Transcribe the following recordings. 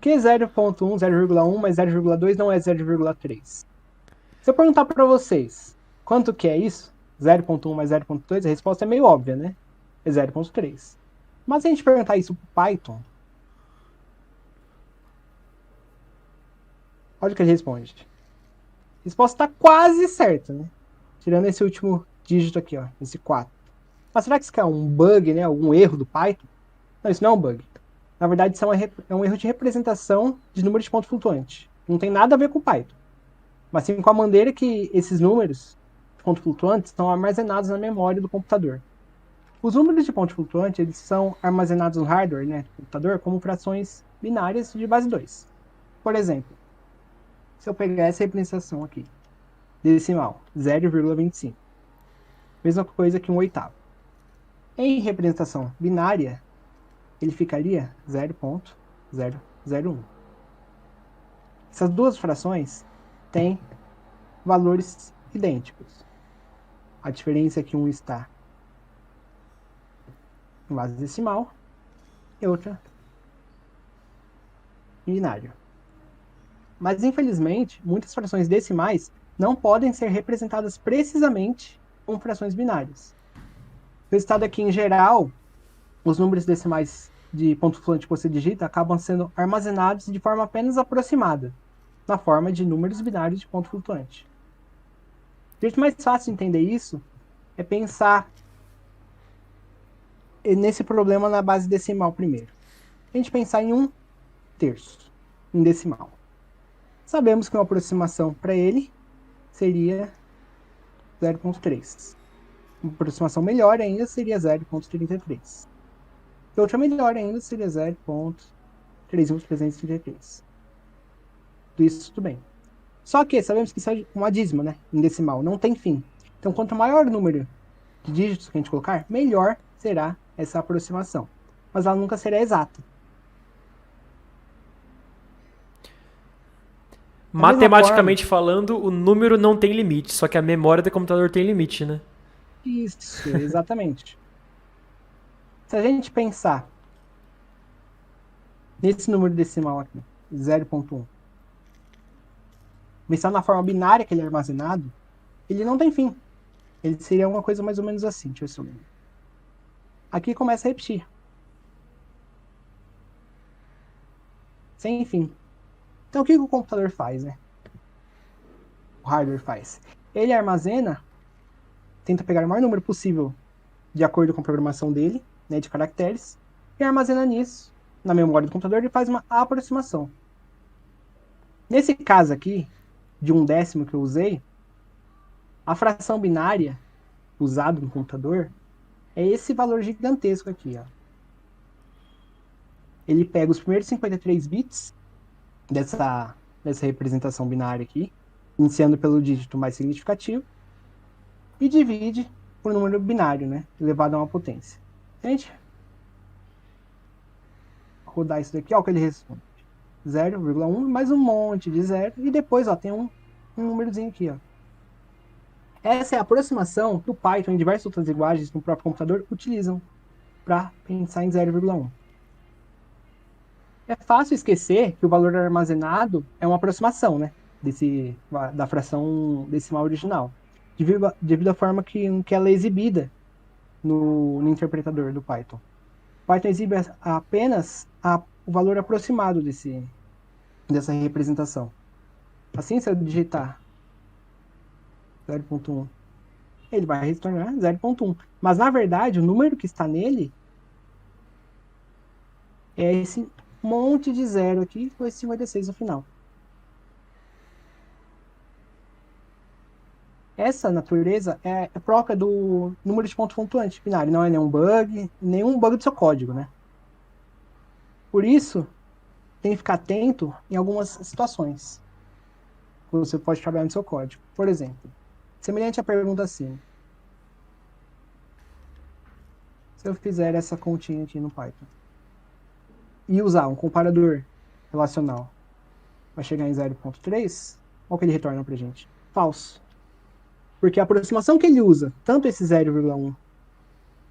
que 0,1, 0,1 mais 0,2 não é 0,3? Se eu perguntar para vocês quanto que é isso, 0,1 mais 0,2, a resposta é meio óbvia, né? É 0,3. Mas se a gente perguntar isso para Python, olha o que ele responde. A resposta está quase certa, né? Tirando esse último dígito aqui, ó, esse 4. Mas será que isso é um bug, né? Algum erro do Python? Não, isso não é um bug. Na verdade, isso é um erro de representação de número de ponto flutuante. Não tem nada a ver com o Python. Mas sim com a maneira que esses números de ponto flutuante estão armazenados na memória do computador. Os números de ponto flutuante eles são armazenados no hardware, né, do computador, como frações binárias de base 2. Por exemplo, se eu pegar essa representação aqui, decimal, 0,25. Mesma coisa que um oitavo. Em representação binária, ele ficaria 0,001. Essas duas frações têm valores idênticos. A diferença é que um está em base decimal e outra em binário. Mas, infelizmente, muitas frações decimais não podem ser representadas precisamente como frações binárias. O resultado é que, em geral, os números decimais de ponto flutuante que você digita acabam sendo armazenados de forma apenas aproximada, na forma de números binários de ponto flutuante. O jeito mais fácil de entender isso é pensar nesse problema na base decimal primeiro. A gente pensar em 1/3, em decimal. Sabemos que uma aproximação para ele seria 0,3. Uma aproximação melhor ainda seria 0,33. E outra melhor ainda seria 0,33. Tudo isso tudo bem. Só que sabemos que isso é uma dízima, né? Em decimal, não tem fim. Então, quanto maior o número de dígitos que a gente colocar, melhor será essa aproximação. Mas ela nunca será exata. Da mesma forma, Matematicamente falando, o número não tem limite, só que a memória do computador tem limite, né? isso, exatamente. Se a gente pensar nesse número decimal aqui, 0,1, pensar na forma binária que ele é armazenado, ele não tem fim. Ele seria uma coisa mais ou menos assim, deixa eu ver se eu lembro. Aqui começa a repetir. Sem fim. Então o que o computador faz, né? O hardware faz? Ele armazena, tenta pegar o maior número possível de acordo com a programação dele, né, de caracteres, e armazena nisso, na memória do computador, ele faz uma aproximação. Nesse caso aqui, de 1/10 que eu usei, a fração binária usada no computador é esse valor gigantesco aqui, ó. Ele pega os primeiros 53 bits dessa representação binária aqui, iniciando pelo dígito mais significativo, e divide por número binário, né, elevado a uma potência. Gente, rodar isso daqui, ó, o que ele responde. 0,1 mais um monte de zero, e depois ó, tem um númerozinho aqui. Ó. Essa é a aproximação que o Python e diversas outras linguagens no próprio computador utilizam para pensar em 0,1. É fácil esquecer que o valor armazenado é uma aproximação, né? Da fração decimal original, devido à forma que ela é exibida no interpretador do Python. O Python exibe apenas o valor aproximado dessa representação. Assim, se eu digitar 0,1, ele vai retornar 0,1. Mas, na verdade, o número que está nele é esse monte de zero aqui, com esse 56 no final. Essa natureza é própria do número de ponto flutuante binário, não é nenhum bug do seu código, né? Por isso, tem que ficar atento em algumas situações que você pode trabalhar no seu código. Por exemplo, semelhante à pergunta assim, se eu fizer essa continha aqui no Python e usar um comparador relacional, vai chegar em 0,3, olha o que ele retorna para a gente. Falso. Porque a aproximação que ele usa, tanto esse 0,1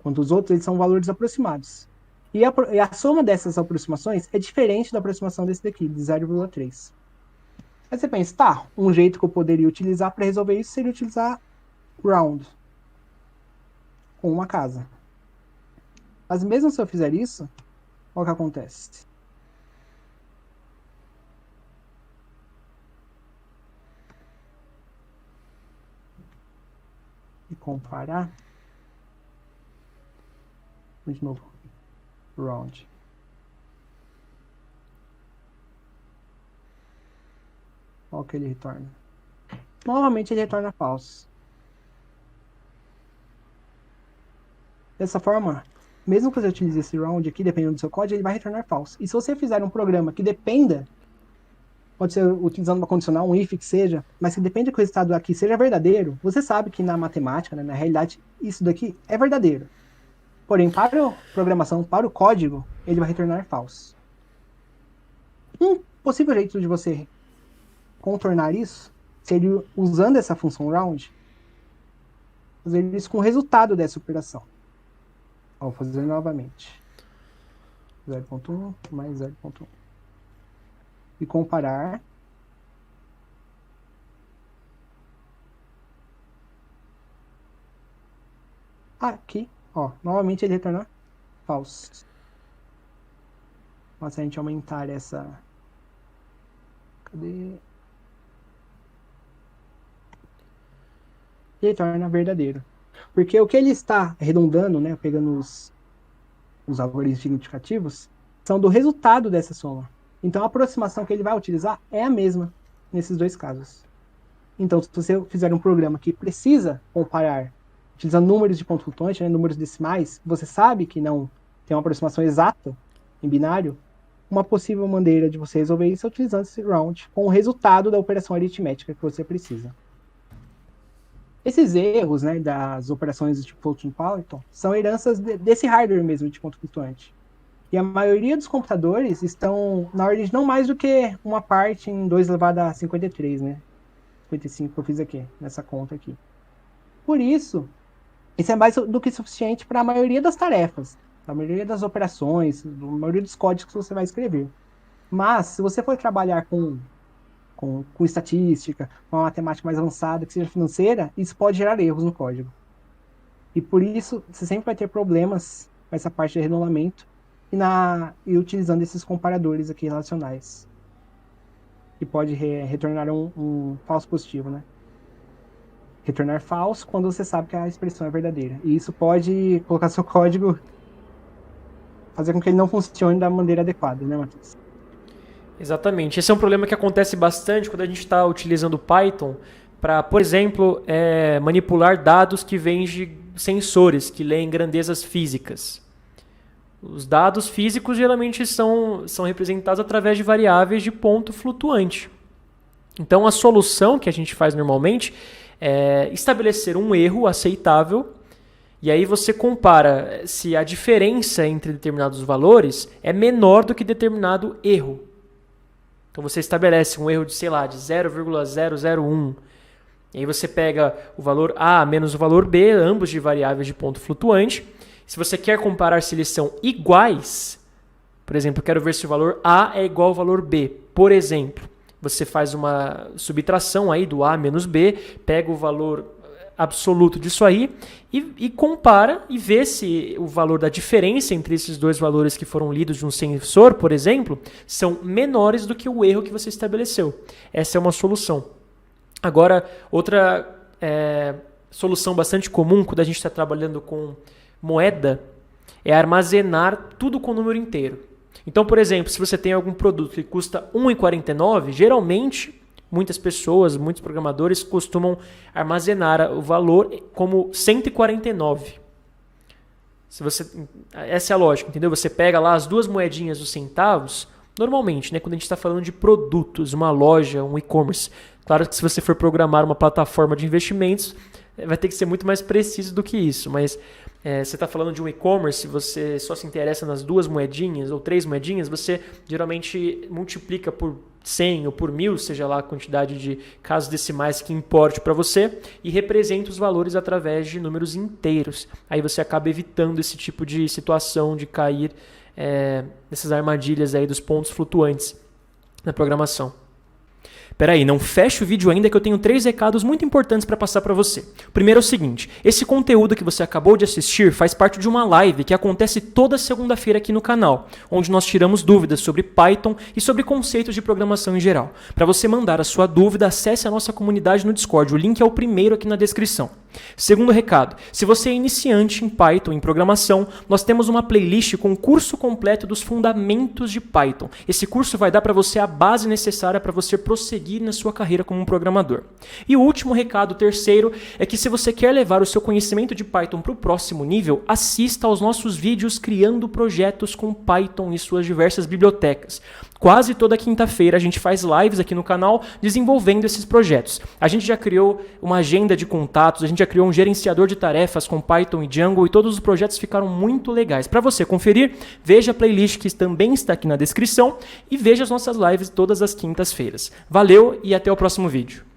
quanto os outros, eles são valores aproximados. E a soma dessas aproximações é diferente da aproximação desse daqui, de 0,3. Aí você pensa, tá, um jeito que eu poderia utilizar para resolver isso seria utilizar round com uma casa. Mas mesmo se eu fizer isso, olha o que acontece. E comparar. De novo. Round. Olha o que ele retorna. Novamente ele retorna falso. Dessa forma, mesmo que você utilize esse round aqui, dependendo do seu código, ele vai retornar falso. E se você fizer um programa que dependa, pode ser utilizando uma condicional, um if que seja, mas que depende que o resultado aqui seja verdadeiro, você sabe que na matemática, né, na realidade, isso daqui é verdadeiro. Porém, para a programação, para o código, ele vai retornar falso. Um possível jeito de você contornar isso seria usando essa função round, fazer isso com o resultado dessa operação. Vou fazer novamente. 0.1 mais 0.1. E comparar. Aqui, ó, novamente ele retorna falso. Mas se a gente aumentar essa... Cadê? Ele retorna verdadeiro. Porque o que ele está arredondando, né, pegando os algoritmos significativos, são do resultado dessa soma. Então a aproximação que ele vai utilizar é a mesma nesses dois casos. Então, se você fizer um programa que precisa comparar, utilizando números de ponto flutuante, né, números decimais, você sabe que não tem uma aproximação exata em binário, uma possível maneira de você resolver isso é utilizando esse round com o resultado da operação aritmética que você precisa. Esses erros, né, das operações de floating Python são heranças desse hardware mesmo de ponto flutuante. E a maioria dos computadores estão na ordem de não mais do que uma parte em 2 elevado a 53, né? 55 que eu fiz aqui, nessa conta aqui. Por isso, isso é mais do que suficiente para a maioria das tarefas, a maioria das operações, a maioria dos códigos que você vai escrever. Mas, se você for trabalhar com estatística, com uma matemática mais avançada, que seja financeira, isso pode gerar erros no código. E por isso, você sempre vai ter problemas com essa parte de arredondamento e utilizando esses comparadores aqui relacionais. Que pode retornar um falso positivo, né? Retornar falso quando você sabe que a expressão é verdadeira. E isso pode colocar seu código, fazer com que ele não funcione da maneira adequada, né, Matheus? Exatamente. Esse é um problema que acontece bastante quando a gente está utilizando Python para, por exemplo, manipular dados que vêm de sensores, que leem grandezas físicas. Os dados físicos geralmente são representados através de variáveis de ponto flutuante. Então, a solução que a gente faz normalmente é estabelecer um erro aceitável e aí você compara se a diferença entre determinados valores é menor do que determinado erro. Então você estabelece um erro de, sei lá, de 0,001. E aí você pega o valor A menos o valor B, ambos de variáveis de ponto flutuante. Se você quer comparar se eles são iguais, por exemplo, eu quero ver se o valor A é igual ao valor B. Por exemplo, você faz uma subtração aí do A menos B, pega o valor absoluto disso aí e compara e vê se o valor da diferença entre esses dois valores que foram lidos de um sensor, por exemplo, são menores do que o erro que você estabeleceu. Essa é uma solução. Agora, outra solução bastante comum quando a gente está trabalhando com moeda é armazenar tudo com número inteiro. Então, por exemplo, se você tem algum produto que custa R$ 1,49, geralmente muitas pessoas, muitos programadores costumam armazenar o valor como 149. Essa é a lógica, entendeu? Você pega lá as duas moedinhas dos centavos, normalmente, né, quando a gente está falando de produtos, uma loja, um e-commerce. Claro que se você for programar uma plataforma de investimentos, vai ter que ser muito mais preciso do que isso, mas você está falando de um e-commerce, você só se interessa nas duas moedinhas ou três moedinhas, você geralmente multiplica por 100 ou por 1000, seja lá a quantidade de casos decimais que importe para você, e representa os valores através de números inteiros. Aí você acaba evitando esse tipo de situação de cair nessas armadilhas aí dos pontos flutuantes na programação. Peraí, não fecha o vídeo ainda que eu tenho 3 recados muito importantes para passar para você. O primeiro é o seguinte, esse conteúdo que você acabou de assistir faz parte de uma live que acontece toda segunda-feira aqui no canal, onde nós tiramos dúvidas sobre Python e sobre conceitos de programação em geral. Para você mandar a sua dúvida, acesse a nossa comunidade no Discord, o link é o primeiro aqui na descrição. Segundo recado, se você é iniciante em Python, em programação, nós temos uma playlist com o curso completo dos fundamentos de Python. Esse curso vai dar para você a base necessária para você prosseguir na sua carreira como um programador. E o último recado, terceiro, é que se você quer levar o seu conhecimento de Python para o próximo nível, assista aos nossos vídeos criando projetos com Python e suas diversas bibliotecas. Quase toda quinta-feira a gente faz lives aqui no canal desenvolvendo esses projetos. A gente já criou uma agenda de contatos, a gente já criou um gerenciador de tarefas com Python e Django e todos os projetos ficaram muito legais. Para você conferir, veja a playlist que também está aqui na descrição e veja as nossas lives todas as quintas-feiras. Valeu e até o próximo vídeo.